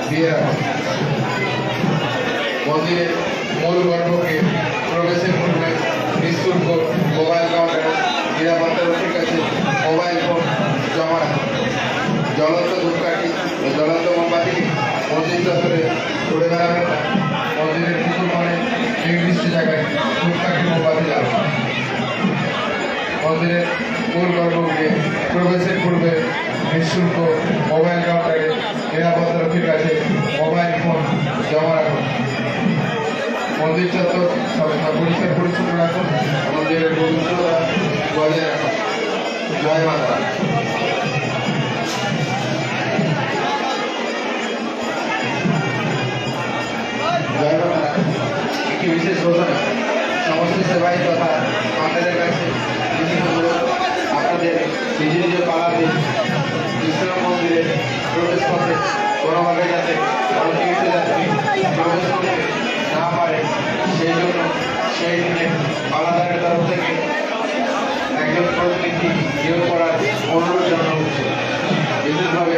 দিয়ে রাখুন। মন্দিরের মূল গর্ভকে প্রবেশের পূর্বে নিঃশুল্ক মোবাইল কাউন্টার নিরাপত্তারক্ষীর কাছে মোবাইল ফোন জমা রাখুন। জ্বলন্ত ধূপকাঠি ও জ্বলন্ত মোমবাতিকে মন্দির চত্বরে ঘুরে বেড়াবেন না। মন্দিরের পুকুর মানে নির্দিষ্ট জায়গায় ধূপকাঠি মোমবাতি জ্বালান। মন্দিরের মূল গর্ভকে প্রবেশের পূর্বে নিঃশুল্ক মোবাইল কাউন্টারে নিরাপত্তারক্ষীর কাছে মোবাইল ফোন জমা রাখুন। মন্দির চত্বর সবসময় পরিষ্কার পরিচ্ছন্ন রাখুন। মন্দিরের পবিত্রতা বজায় রাখুন। জয় মাতা। জয় মাতা। একটি বিশেষ ঘোষণা, সমস্ত সেবাই তথা মাতাদের কাছে আপনাদের নিজ নিজ পাড়াতে বিশ্রাম মন্দিরে প্রবেশ করতে কোনোভাবে যাতে কোনো তীর্থযাত্রী প্রবেশ করতে না পারে সেই জন্য সেই দিনে পালাদারের তরফ থেকে একজন প্রতিনিধি নিয়োগ করার অনুরোধ জানানো হচ্ছে। বিশেষভাবে